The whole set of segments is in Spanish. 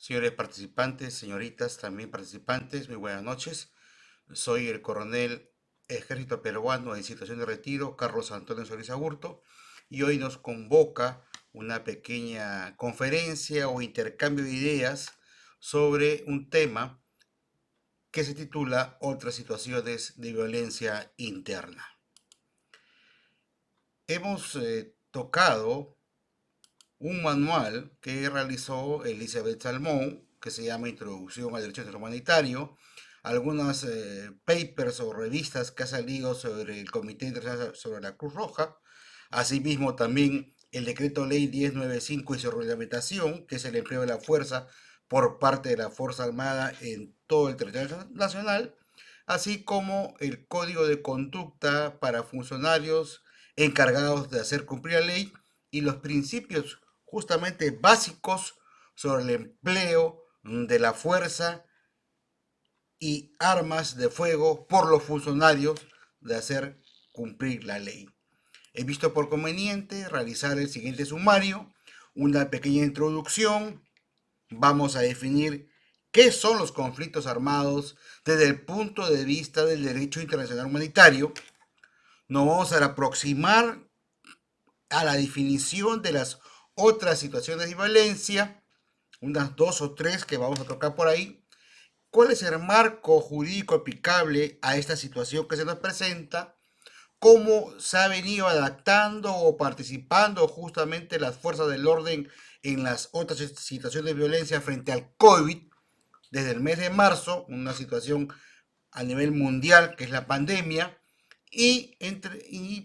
Señores participantes, señoritas también participantes, muy buenas noches. Soy el coronel Ejército Peruano en situación de retiro, Carlos Antonio Solís Aburto, y hoy nos convoca una pequeña conferencia o intercambio de ideas sobre un tema que se titula Otras situaciones de violencia interna. Hemos tocado un manual que realizó Elizabeth Salmón, que se llama Introducción al Derecho Humanitario, algunas papers o revistas que ha salido sobre el Comité Internacional sobre la Cruz Roja, asimismo también el Decreto Ley 1095 y su reglamentación, que es el empleo de la fuerza por parte de la Fuerza Armada en todo el territorio nacional, así como el Código de Conducta para funcionarios encargados de hacer cumplir la ley y los principios justamente básicos sobre el empleo de la fuerza y armas de fuego por los funcionarios de hacer cumplir la ley. He visto por conveniente realizar el siguiente sumario, una pequeña introducción. Vamos a definir qué son los conflictos armados desde el punto de vista del derecho internacional humanitario. Nos vamos a aproximar a la definición de las otras situaciones de violencia, unas dos o tres que vamos a tocar por ahí. ¿Cuál es el marco jurídico aplicable a esta situación que se nos presenta? ¿Cómo se ha venido adaptando o participando justamente las fuerzas del orden en las otras situaciones de violencia frente al COVID desde el mes de marzo, una situación a nivel mundial que es la pandemia? Y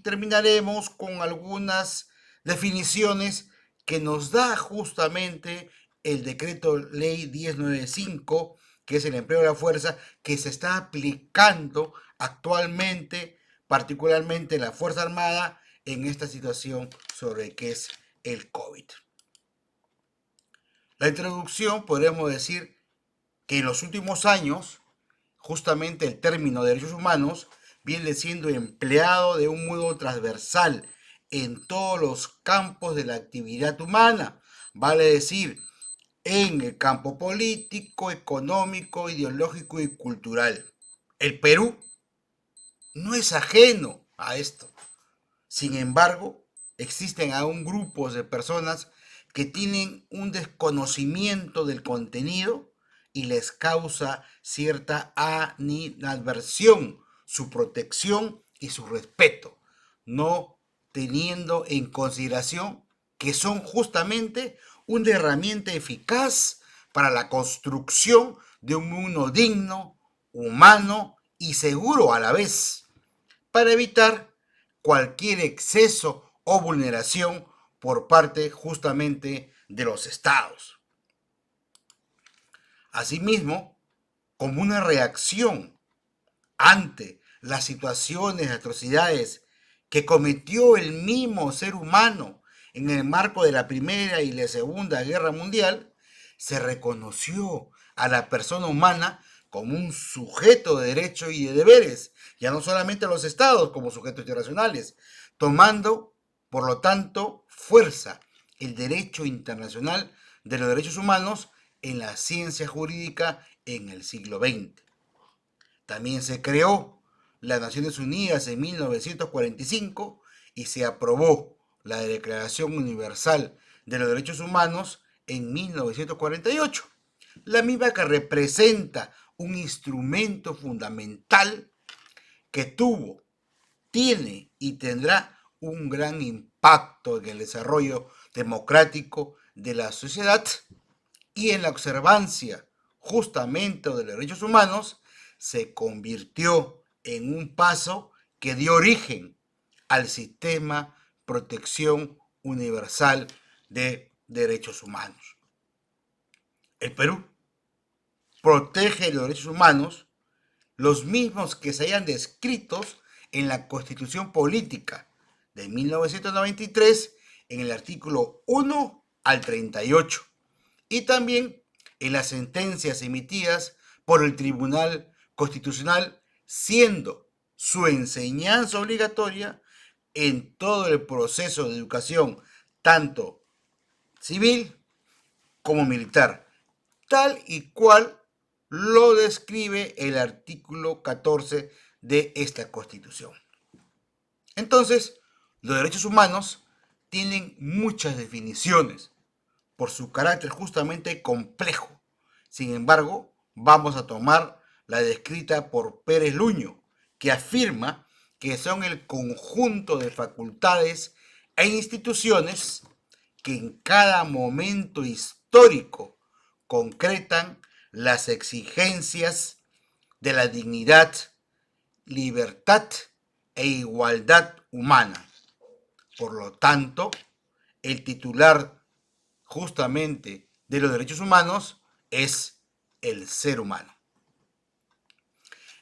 terminaremos con algunas definiciones que nos da justamente el decreto ley 1095, que es el empleo de la fuerza, que se está aplicando actualmente, particularmente en la Fuerza Armada, en esta situación sobre qué es el COVID. La introducción, podríamos decir que en los últimos años, justamente el término de derechos humanos viene siendo empleado de un modo transversal en todos los campos de la actividad humana, vale decir, en el campo político, económico, ideológico y cultural. El Perú no es ajeno a esto. Sin embargo, existen aún grupos de personas que tienen un desconocimiento del contenido y les causa cierta animadversión, su protección y su respeto, no teniendo en consideración que son justamente una herramienta eficaz para la construcción de un mundo digno, humano y seguro a la vez, para evitar cualquier exceso o vulneración por parte justamente de los estados. Asimismo, como una reacción ante las situaciones de atrocidades que cometió el mismo ser humano en el marco de la Primera y la Segunda Guerra Mundial, se reconoció a la persona humana como un sujeto de derechos y de deberes, ya no solamente a los estados como sujetos internacionales, tomando, por lo tanto, fuerza el derecho internacional de los derechos humanos en la ciencia jurídica en el siglo XX. También se creó las Naciones Unidas en 1945 y se aprobó la Declaración Universal de los Derechos Humanos en 1948, la misma que representa un instrumento fundamental que tuvo, tiene y tendrá un gran impacto en el desarrollo democrático de la sociedad y en la observancia justamente de los derechos humanos, se convirtió en un paso que dio origen al sistema protección universal de derechos humanos. El Perú protege los derechos humanos, los mismos que se hayan descritos en la Constitución Política de 1993 en el artículo 1 al 38 y también en las sentencias emitidas por el Tribunal Constitucional, siendo su enseñanza obligatoria en todo el proceso de educación, tanto civil como militar, tal y cual lo describe el artículo 14 de esta Constitución. Entonces, los derechos humanos tienen muchas definiciones por su carácter justamente complejo. Sin embargo, vamos a tomar la descrita por Pérez Luño, que afirma que son el conjunto de facultades e instituciones que en cada momento histórico concretan las exigencias de la dignidad, libertad e igualdad humana. Por lo tanto, el titular justamente de los derechos humanos es el ser humano.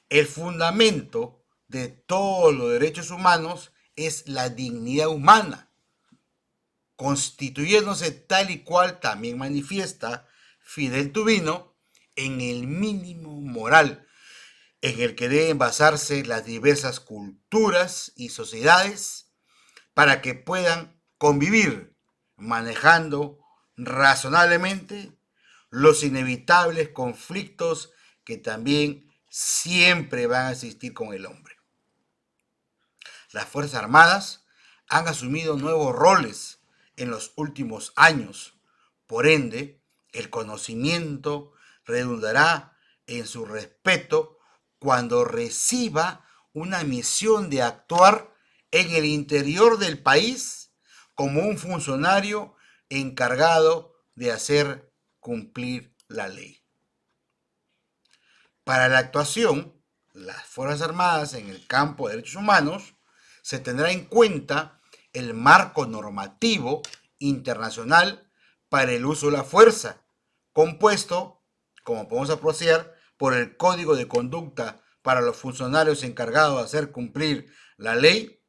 El fundamento de todos los derechos humanos es la dignidad humana, constituyéndose tal y cual también manifiesta Fidel Tubino en el mínimo moral en el que deben basarse las diversas culturas y sociedades para que puedan convivir manejando razonablemente los inevitables conflictos que también siempre van a existir con el hombre. Las Fuerzas Armadas han asumido nuevos roles en los últimos años. Por ende, el conocimiento redundará en su respeto cuando reciba una misión de actuar en el interior del país como un funcionario encargado de hacer cumplir la ley. Para la actuación, las Fuerzas Armadas en el campo de derechos humanos se tendrá en cuenta el marco normativo internacional para el uso de la fuerza, compuesto, como podemos apreciar, por el Código de Conducta para los funcionarios encargados de hacer cumplir la ley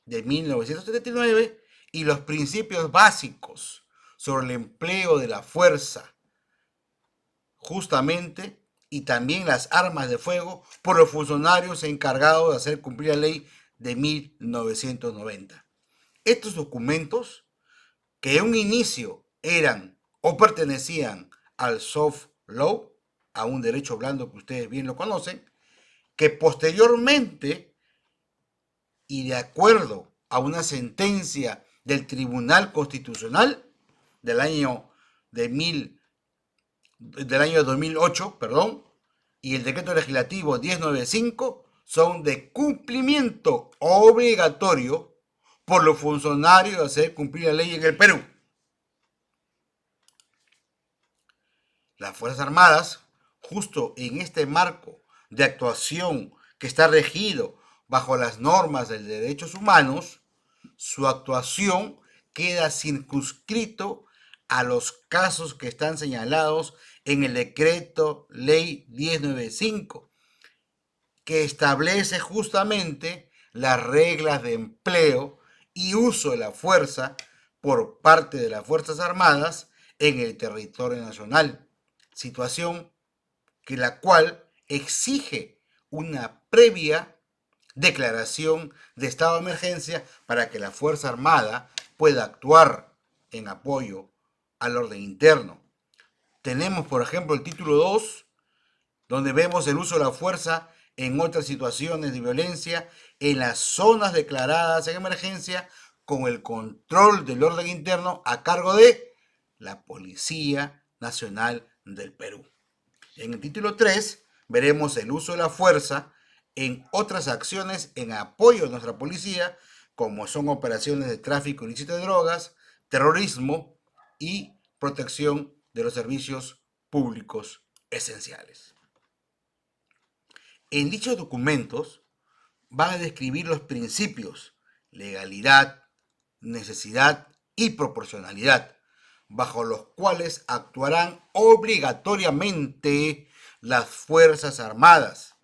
de 1979 y los principios básicos sobre el empleo de la fuerza, justamente, y también las armas de fuego por los funcionarios encargados de hacer cumplir la ley de 1990. Estos documentos, que en un inicio eran o pertenecían al soft law, a un derecho blando que ustedes bien lo conocen, que posteriormente, y de acuerdo a una sentencia del Tribunal Constitucional del año, del año 2008, perdón, y el decreto legislativo 1095, son de cumplimiento obligatorio por los funcionarios de hacer cumplir la ley en el Perú. Las Fuerzas Armadas, justo en este marco de actuación que está regido bajo las normas de derechos humanos, su actuación queda circunscrito a los casos que están señalados en el decreto ley 1095, que establece justamente las reglas de empleo y uso de la fuerza por parte de las Fuerzas Armadas en el territorio nacional, situación que la cual exige una previa declaración de estado de emergencia para que la Fuerza Armada pueda actuar en apoyo al orden interno. Tenemos, por ejemplo, el título 2, donde vemos el uso de la fuerza en otras situaciones de violencia en las zonas declaradas en emergencia con el control del orden interno a cargo de la Policía Nacional del Perú. En el título 3 veremos el uso de la fuerza en otras acciones en apoyo de nuestra policía, como son operaciones de tráfico ilícito de drogas, terrorismo y protección de los servicios públicos esenciales. En dichos documentos van a describir los principios, legalidad, necesidad y proporcionalidad, bajo los cuales actuarán obligatoriamente las Fuerzas Armadas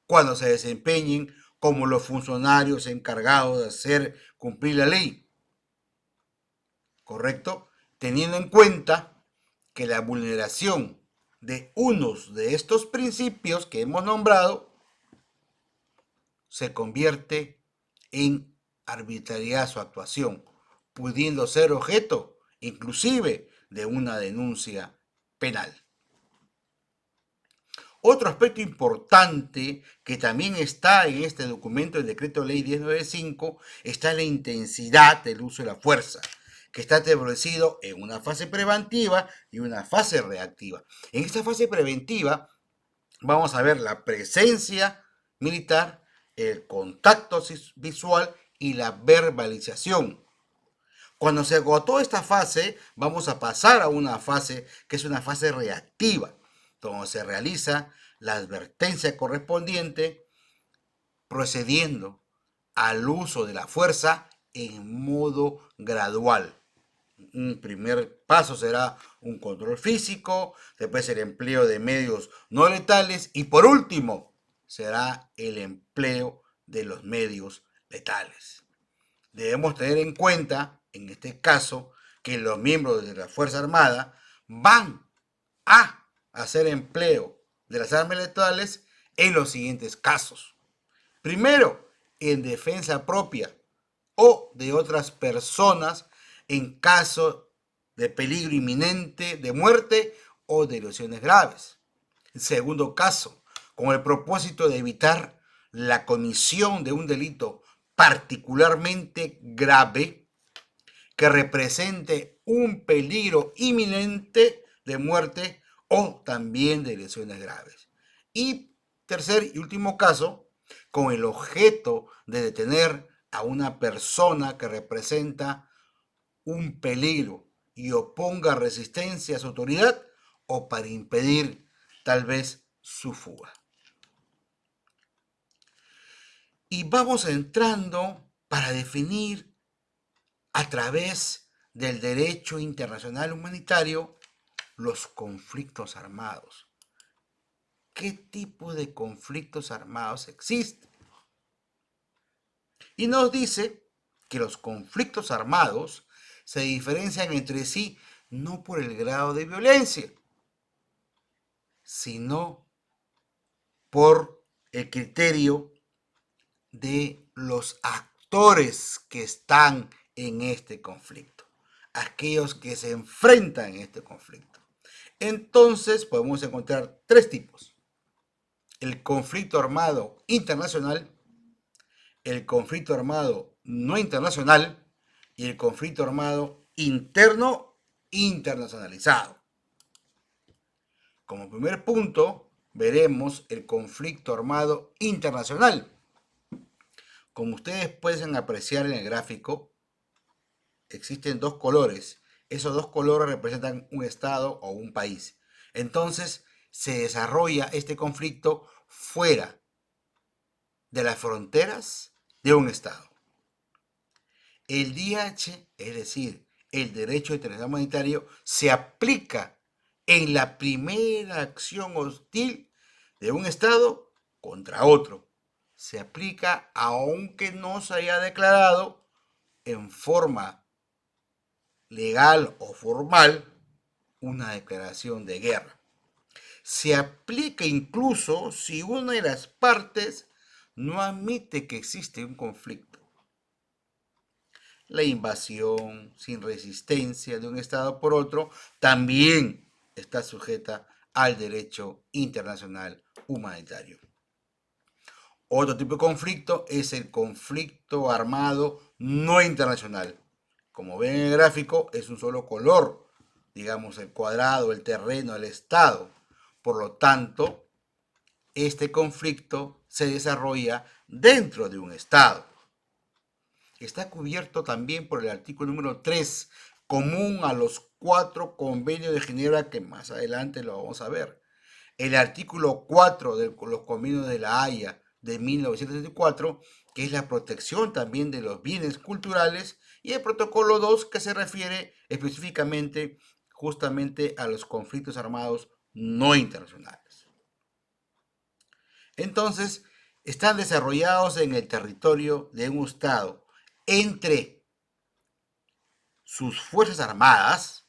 cuando se desempeñen como los funcionarios encargados de hacer cumplir la ley. ¿Correcto? Teniendo en cuenta que la vulneración de unos de estos principios que hemos nombrado se convierte en arbitrariedad su actuación, pudiendo ser objeto inclusive de una denuncia penal. Otro aspecto importante que también está en este documento, el decreto ley 1095, está la intensidad del uso de la fuerza, que está establecido en una fase preventiva y una fase reactiva. En esta fase preventiva vamos a ver la presencia militar, el contacto visual y la verbalización. Cuando se agotó esta fase, vamos a pasar a una fase que es una fase reactiva, donde se realiza la advertencia correspondiente procediendo al uso de la fuerza en modo gradual. Un primer paso será un control físico, después el empleo de medios no letales y por último será el empleo de los medios letales. Debemos tener en cuenta, en este caso, que los miembros de la Fuerza Armada van a hacer empleo de las armas letales en los siguientes casos. Primero, en defensa propia o de otras personas en caso de peligro inminente de muerte o de lesiones graves. En segundo caso, con el propósito de evitar la comisión de un delito particularmente grave que represente un peligro inminente de muerte o también de lesiones graves. Y tercer y último caso, con el objeto de detener a una persona que representa un peligro y oponga resistencia a su autoridad o para impedir tal vez su fuga. Y vamos entrando para definir a través del derecho internacional humanitario los conflictos armados. ¿Qué tipo de conflictos armados existen? Y nos dice que los conflictos armados se diferencian entre sí no por el grado de violencia, sino por el criterio de los actores que están en este conflicto, aquellos que se enfrentan en este conflicto. Entonces podemos encontrar tres tipos: el conflicto armado internacional, el conflicto armado no internacional y el conflicto armado interno internacionalizado. Como primer punto, veremos el conflicto armado internacional. Como ustedes pueden apreciar en el gráfico, existen dos colores. Esos dos colores representan un estado o un país. Entonces, se desarrolla este conflicto fuera de las fronteras de un estado. El DH, es decir, el derecho internacional humanitario, se aplica en la primera acción hostil de un estado contra otro. Se aplica aunque no se haya declarado en forma legal o formal una declaración de guerra. Se aplica incluso si una de las partes no admite que existe un conflicto. La invasión sin resistencia de un Estado por otro también está sujeta al derecho internacional humanitario. Otro tipo de conflicto es el conflicto armado no internacional. Como ven en el gráfico, es un solo color, digamos el cuadrado, el terreno, el estado. Por lo tanto, este conflicto se desarrolla dentro de un estado. Está cubierto también por el artículo número 3, común a los 4 convenios de Ginebra, que más adelante lo vamos a ver. El artículo 4 de los convenios de la Haya de 1974, que es la protección también de los bienes culturales, y el protocolo 2, que se refiere específicamente justamente a los conflictos armados no internacionales. Entonces, están desarrollados en el territorio de un Estado entre sus fuerzas armadas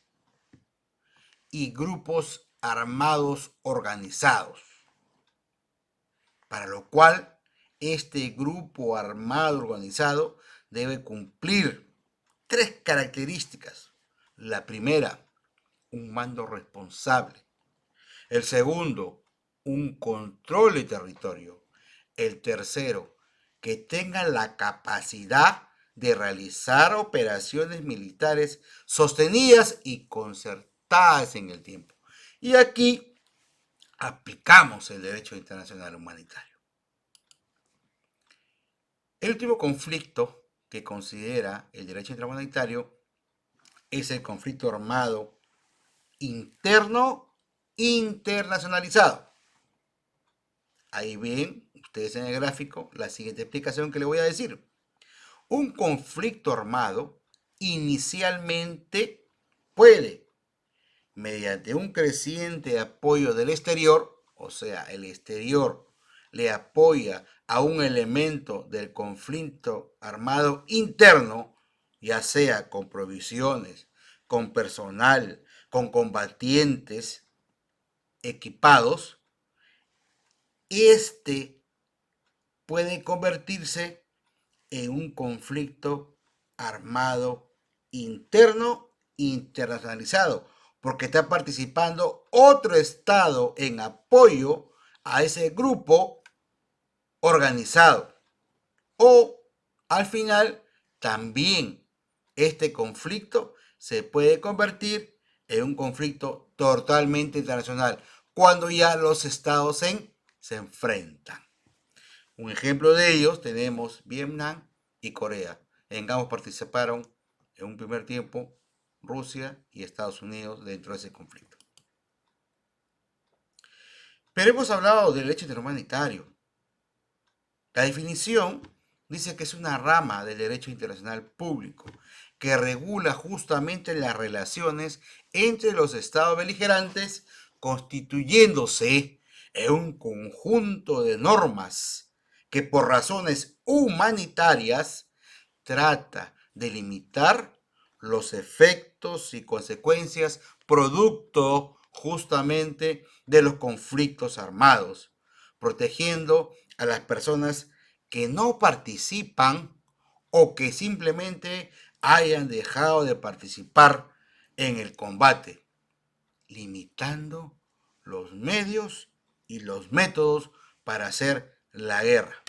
y grupos armados organizados, para lo cual este grupo armado organizado debe cumplir tres características. La primera, un mando responsable. El segundo, un control de territorio. El tercero, que tengan la capacidad de realizar operaciones militares sostenidas y concertadas en el tiempo. Y aquí aplicamos el derecho internacional humanitario. El último conflicto que considera el derecho humanitario es el conflicto armado interno internacionalizado. Ahí ven ustedes en el gráfico la siguiente explicación que le voy a decir. Un conflicto armado inicialmente puede, mediante un creciente apoyo del exterior, o sea, el exterior le apoya a un elemento del conflicto armado interno, ya sea con provisiones, con personal, con combatientes equipados, este puede convertirse en un conflicto armado interno internacionalizado, porque está participando otro Estado en apoyo a ese grupo organizado. O al final, también este conflicto se puede convertir en un conflicto totalmente internacional, cuando ya los estados se enfrentan. Un ejemplo de ellos tenemos Vietnam y Corea. En ambos participaron en un primer tiempo Rusia y Estados Unidos dentro de ese conflicto. Pero hemos hablado del derecho interhumanitario. La definición dice que es una rama del derecho internacional público que regula justamente las relaciones entre los estados beligerantes, constituyéndose en un conjunto de normas que por razones humanitarias trata de limitar los efectos y consecuencias producto justamente de los conflictos armados, protegiendo a las personas que no participan o que simplemente hayan dejado de participar en el combate, limitando los medios y los métodos para hacer la guerra.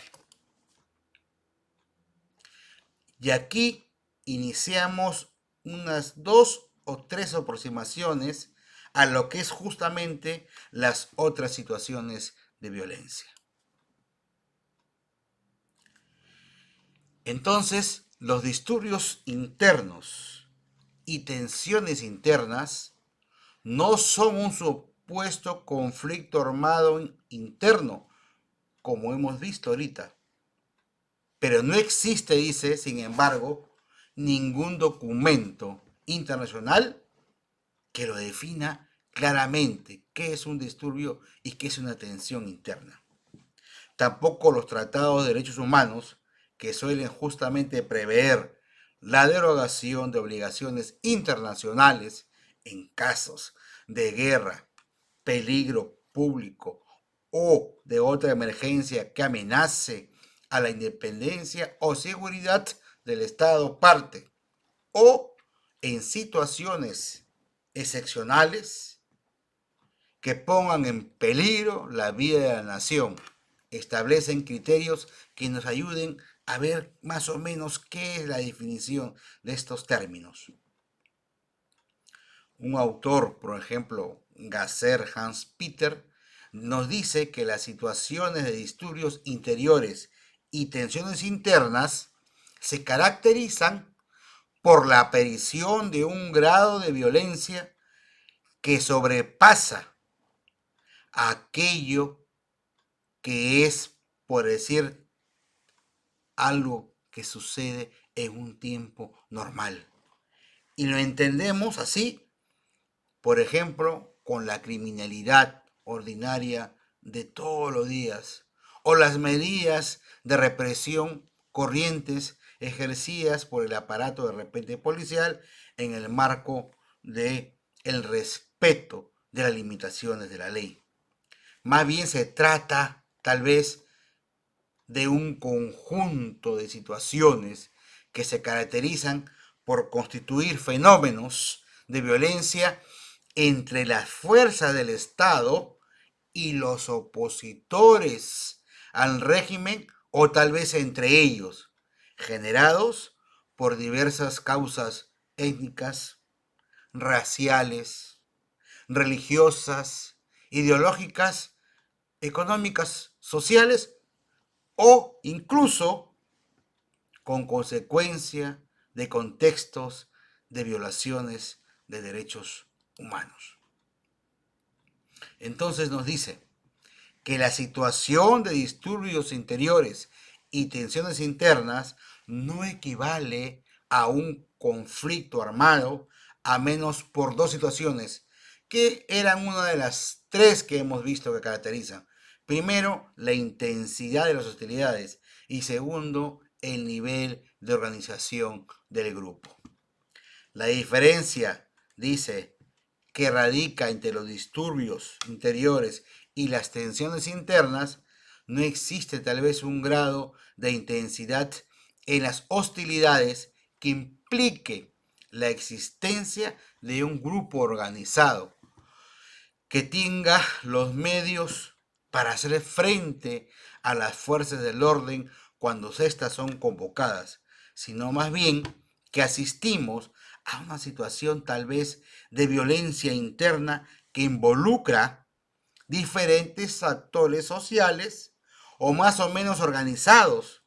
Y aquí iniciamos unas 2 o 3 aproximaciones a lo que es justamente las otras situaciones de violencia. Entonces, los disturbios internos y tensiones internas no son un supuesto conflicto armado interno, como hemos visto ahorita. Pero no existe, dice, sin embargo, ningún documento internacional que lo defina claramente qué es un disturbio y qué es una tensión interna. Tampoco los tratados de derechos humanos, que suelen justamente prever la derogación de obligaciones internacionales en casos de guerra, peligro público o de otra emergencia que amenace a la independencia o seguridad del Estado parte, o en situaciones excepcionales que pongan en peligro la vida de la nación. Establecen criterios que nos ayuden a ver más o menos qué es la definición de estos términos. Un autor, por ejemplo, Gasser Hans Peter, nos dice que las situaciones de disturbios interiores y tensiones internas se caracterizan por la aparición de un grado de violencia que sobrepasa aquello que es, por decir, algo que sucede en un tiempo normal. Y lo entendemos así, por ejemplo, con la criminalidad ordinaria de todos los días o las medidas de represión corrientes ejercidas por el aparato de repente policial en el marco de el respeto de las limitaciones de la ley. Más bien se trata, tal vez, de un conjunto de situaciones que se caracterizan por constituir fenómenos de violencia entre las fuerzas del Estado y los opositores al régimen, o tal vez entre ellos, generados por diversas causas étnicas, raciales, religiosas, ideológicas, económicas, sociales o incluso con consecuencia de contextos de violaciones de derechos humanos. Entonces nos dice que la situación de disturbios interiores y tensiones internas no equivale a un conflicto armado, a menos por dos situaciones que eran una de las tres que hemos visto que caracterizan. Primero, la intensidad de las hostilidades y segundo, el nivel de organización del grupo. La diferencia, dice, que radica entre los disturbios interiores y las tensiones internas, no existe tal vez un grado de intensidad en las hostilidades que implique la existencia de un grupo organizado que tenga los medios para hacer frente a las fuerzas del orden cuando éstas son convocadas, sino más bien que asistimos a una situación tal vez de violencia interna que involucra diferentes actores sociales o más o menos organizados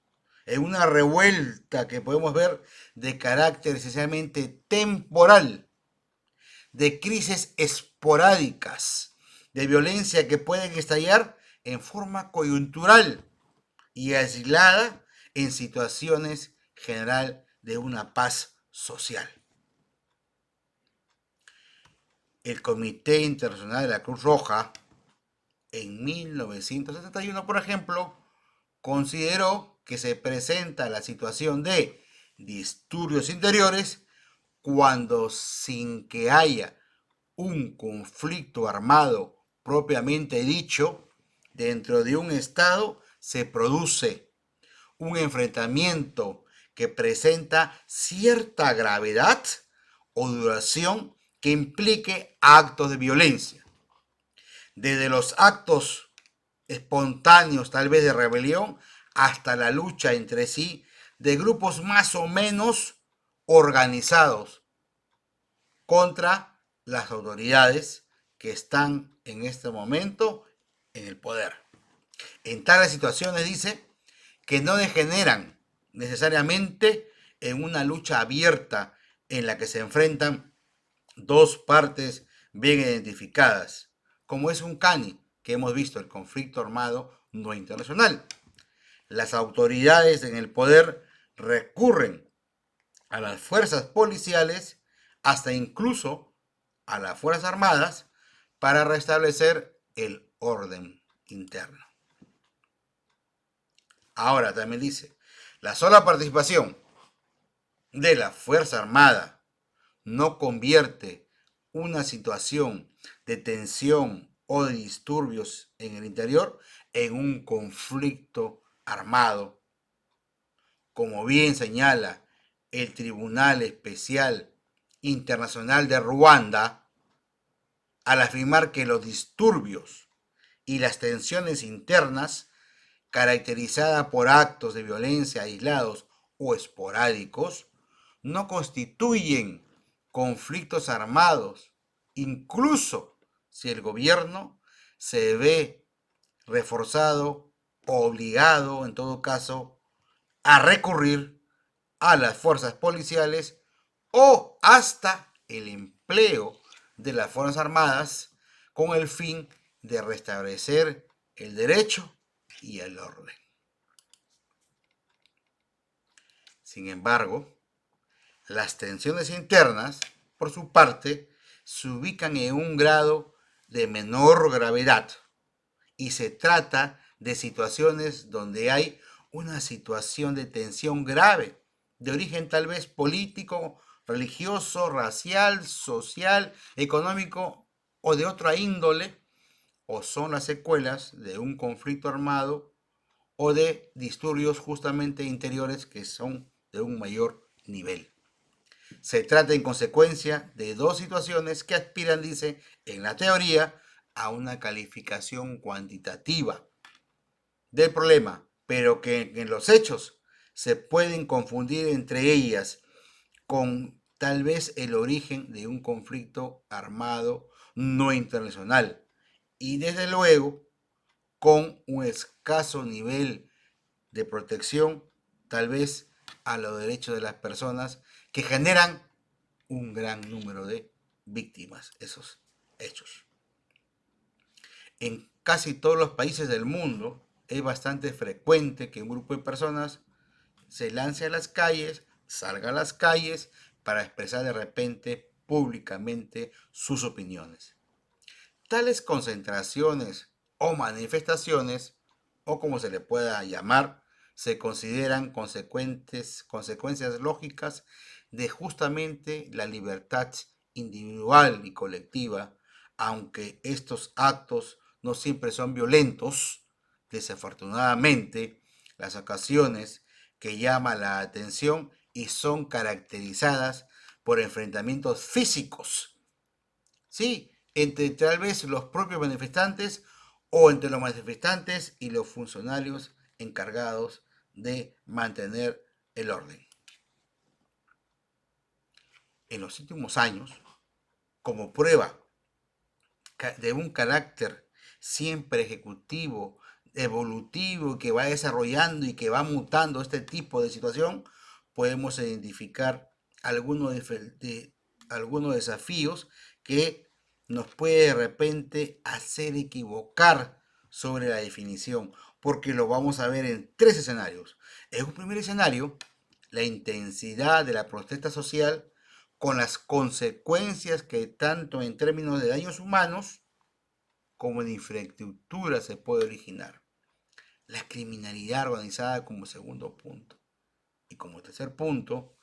en una revuelta que podemos ver de carácter esencialmente temporal, de crisis esporádicas, de violencia que pueden estallar en forma coyuntural y aislada en situaciones general de una paz social. El Comité Internacional de la Cruz Roja, en 1971, por ejemplo, consideró que se presenta la situación de disturbios interiores cuando, sin que haya un conflicto armado propiamente dicho, dentro de un estado se produce un enfrentamiento que presenta cierta gravedad o duración que implique actos de violencia. Desde los actos espontáneos, tal vez de rebelión, hasta la lucha entre sí de grupos más o menos organizados contra las autoridades que están en este momento en el poder. En tales situaciones dice que no degeneran necesariamente en una lucha abierta en la que se enfrentan dos partes bien identificadas, como es un CANI, que hemos visto, el conflicto armado no internacional. Las autoridades en el poder recurren a las fuerzas policiales, hasta incluso a las Fuerzas Armadas, para restablecer el orden interno. Ahora también dice, la sola participación de la Fuerza Armada no convierte una situación de tensión o de disturbios en el interior en un conflicto armado, como bien señala el Tribunal Especial Internacional de Ruanda, al afirmar que los disturbios y las tensiones internas, caracterizadas por actos de violencia aislados o esporádicos, no constituyen conflictos armados, incluso si el gobierno se ve reforzado o obligado, en todo caso, a recurrir a las fuerzas policiales o hasta el empleo de las Fuerzas Armadas con el fin de restablecer el derecho y el orden. Sin embargo, las tensiones internas, por su parte, se ubican en un grado de menor gravedad y se trata de situaciones donde hay una situación de tensión grave, de origen tal vez político, religioso, racial, social, económico o de otra índole, o son las secuelas de un conflicto armado o de disturbios justamente interiores que son de un mayor nivel. Se trata en consecuencia de dos situaciones que aspiran, dice, en la teoría, a una calificación cuantitativa del problema, pero que en los hechos se pueden confundir entre ellas con tal vez el origen de un conflicto armado no internacional y desde luego con un escaso nivel de protección tal vez a los derechos de las personas que generan un gran número de víctimas, esos hechos. En casi todos los países del mundo es bastante frecuente que un grupo de personas se lance a las calles, salga a las calles para expresar de repente públicamente sus opiniones. Tales concentraciones o manifestaciones, o como se le pueda llamar, se consideran consecuencias lógicas de justamente la libertad individual y colectiva, aunque estos actos no siempre son violentos. Desafortunadamente, las ocasiones que llaman la atención y son caracterizadas por enfrentamientos físicos. Sí, entre tal vez los propios manifestantes o entre los manifestantes y los funcionarios encargados de mantener el orden. En los últimos años, como prueba de un carácter siempre ejecutivo, evolutivo, que va desarrollando y que va mutando este tipo de situación, podemos identificar algunos desafíos que nos puede de repente hacer equivocar sobre la definición, porque lo vamos a ver en tres escenarios. En un primer escenario, la intensidad de la protesta social con las consecuencias que tanto en términos de daños humanos como de infraestructura se puede originar. La criminalidad organizada como segundo punto. Y como tercer punto,